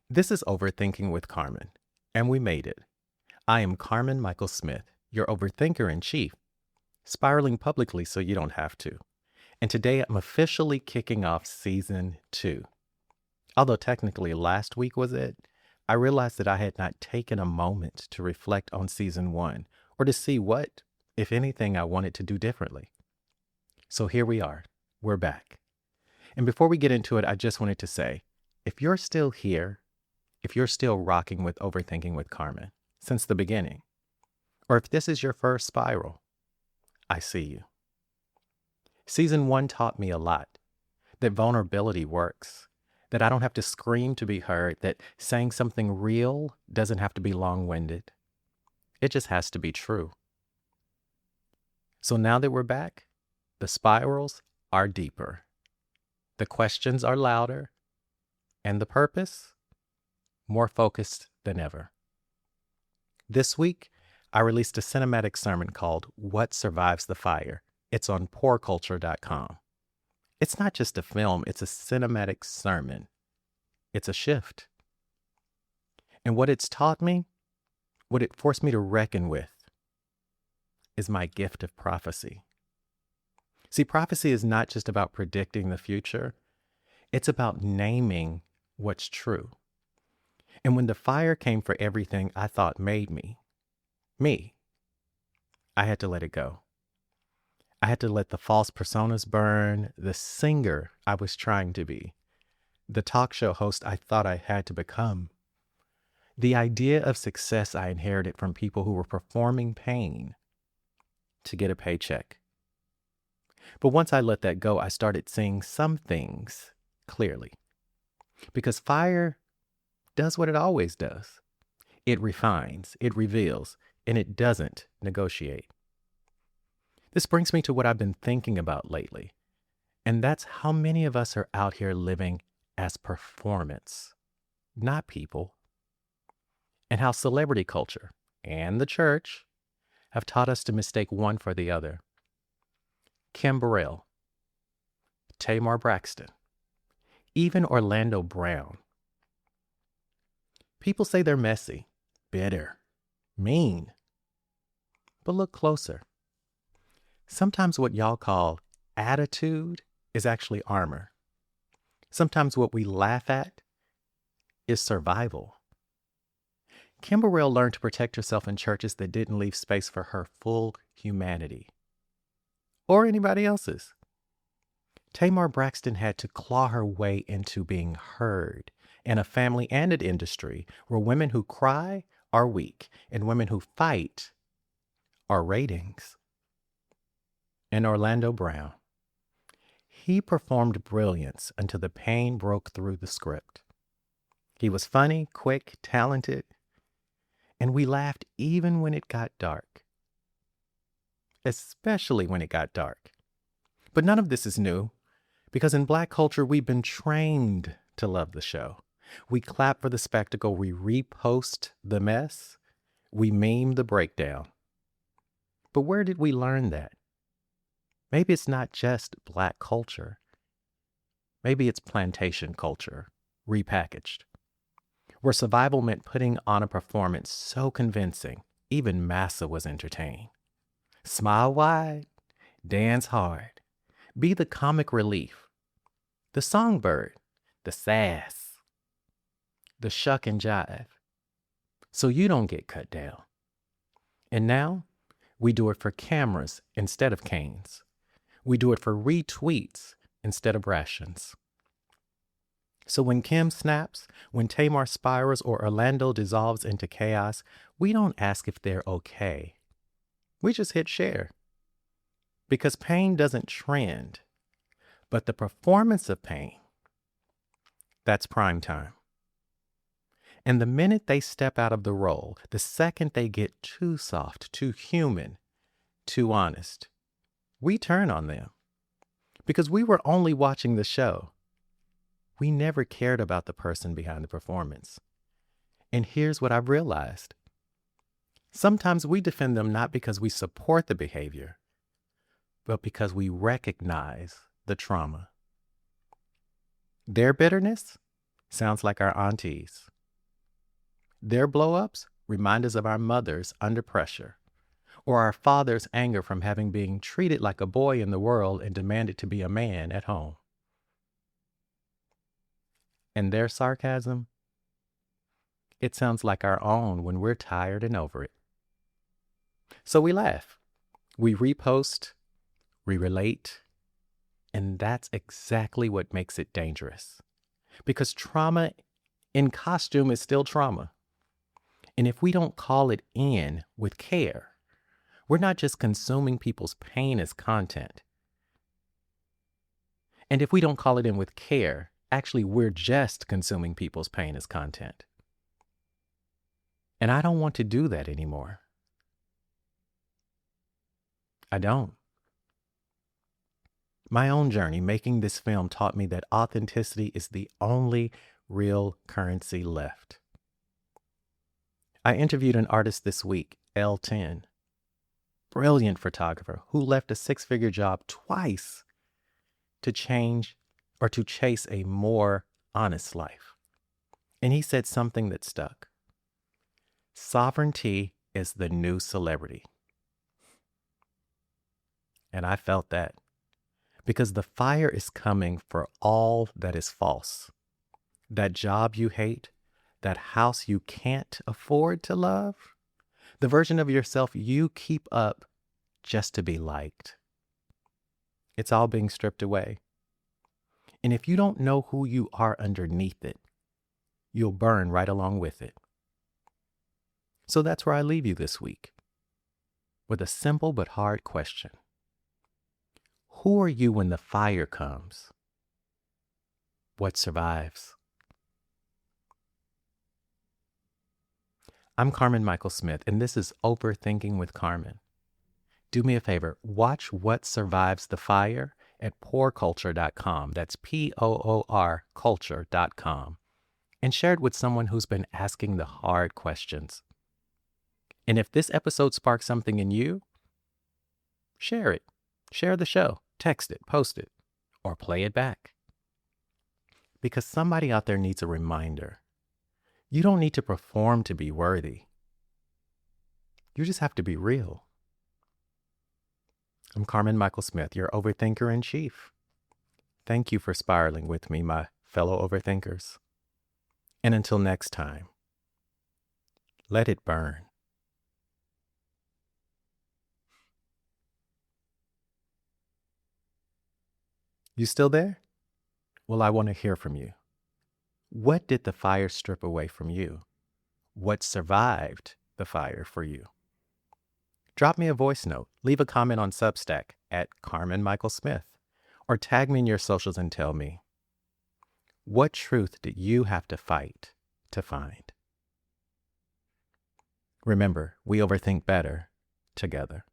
This is Overthinking with Karmen, and we made it. I am Karmen Michael Smith, your Overthinker-in-Chief, spiraling publicly so you don't have to. And today I'm officially kicking off Season 2. Although technically last week was it, I realized that I had not taken a moment to reflect on Season 1 or to see what, if anything, I wanted to do differently. So here we are. We're back. And before we get into it, I just wanted to say, if you're still here, if you're still rocking with Overthinking with Karmen since the beginning, or if this is your first spiral, I see you. Season 1 taught me a lot, that vulnerability works, that I don't have to scream to be heard, that saying something real doesn't have to be long-winded. It just has to be true. So now that we're back, the spirals are deeper, the questions are louder, and the purpose more focused than ever. This week, I released a cinematic sermon called What Survives the Fire. It's on poorculture.com. It's not just a film, it's a cinematic sermon. It's a shift. And what it's taught me, what it forced me to reckon with, is my gift of prophecy. See, prophecy is not just about predicting the future. It's about naming what's true. And when the fire came for everything I thought made me, I had to let it go. I had to let the false personas burn, the singer I was trying to be, the talk show host I thought I had to become, the idea of success I inherited from people who were performing pain to get a paycheck. But once I let that go, I started seeing some things clearly. Because fire does what it always does. It refines, it reveals, and it doesn't negotiate. This brings me to what I've been thinking about lately, and that's how many of us are out here living as performance, not people, and how celebrity culture and the church have taught us to mistake one for the other. Kim Burrell, Tamar Braxton, even Orlando Brown. People say they're messy, bitter, mean. But look closer. Sometimes what y'all call attitude is actually armor. Sometimes what we laugh at is survival. Kim Burrell learned to protect herself in churches that didn't leave space for her full humanity. Or anybody else's. Tamar Braxton had to claw her way into being heard in a family and an industry where women who cry are weak and women who fight are ratings. And Orlando Brown, he performed brilliance until the pain broke through the script. He was funny, quick, talented, and we laughed even when it got dark. Especially when it got dark. But none of this is new, because in Black culture, we've been trained to love the show. We clap for the spectacle, we repost the mess, we meme the breakdown. But where did we learn that? Maybe it's not just Black culture. Maybe it's plantation culture, repackaged, where survival meant putting on a performance so convincing, even Massa was entertained. Smile wide, dance hard, be the comic relief, the songbird, the sass, the shuck and jive, so you don't get cut down. And now, we do it for cameras instead of canes. We do it for retweets instead of rations. So when Kim snaps, when Tamar spirals, or Orlando dissolves into chaos, we don't ask if they're okay. We just hit share. Because pain doesn't trend, but the performance of pain, that's prime time. And the minute they step out of the role, the second they get too soft, too human, too honest, we turn on them. Because we were only watching the show. We never cared about the person behind the performance. And here's what I've realized. Sometimes we defend them not because we support the behavior, but because we recognize the trauma. Their bitterness sounds like our aunties. Their blow-ups remind us of our mothers under pressure, or our father's anger from having been treated like a boy in the world and demanded to be a man at home. And their sarcasm, it sounds like our own when we're tired and over it. So we laugh, we repost, we relate, and that's exactly what makes it dangerous. Because trauma in costume is still trauma. And if we don't call it in with care, we're not just consuming people's pain as content. And if we don't call it in with care, actually we're just consuming people's pain as content. And I don't want to do that anymore. I don't. My own journey making this film taught me that authenticity is the only real currency left. I interviewed an artist this week, L10, brilliant photographer who left a six-figure job twice to change or to chase a more honest life. And he said something that stuck. Sovereignty is the new celebrity. And I felt that. Because the fire is coming for all that is false. That job you hate, that house you can't afford to love, the version of yourself you keep up just to be liked. It's all being stripped away. And if you don't know who you are underneath it, you'll burn right along with it. So that's where I leave you this week, with a simple but hard question. Who are you when the fire comes? What survives? I'm Karmen Michael Smith, and this is Overthinking with Karmen. Do me a favor, watch What Survives the Fire at pourculture.com. That's P-O-O-R culture.com. And share it with someone who's been asking the hard questions. And if this episode sparks something in you, share it. Share the show. Text it, post it, or play it back. Because somebody out there needs a reminder. You don't need to perform to be worthy. You just have to be real. I'm Karmen Michael Smith, your Overthinker-in-Chief. Thank you for spiraling with me, my fellow overthinkers. And until next time, let it burn. You still there? Well, I want to hear from you. What did the fire strip away from you? What survived the fire for you? Drop me a voice note, leave a comment on Substack at Karmen Michael Smith, or tag me in your socials and tell me, what truth did you have to fight to find? Remember, we overthink better together.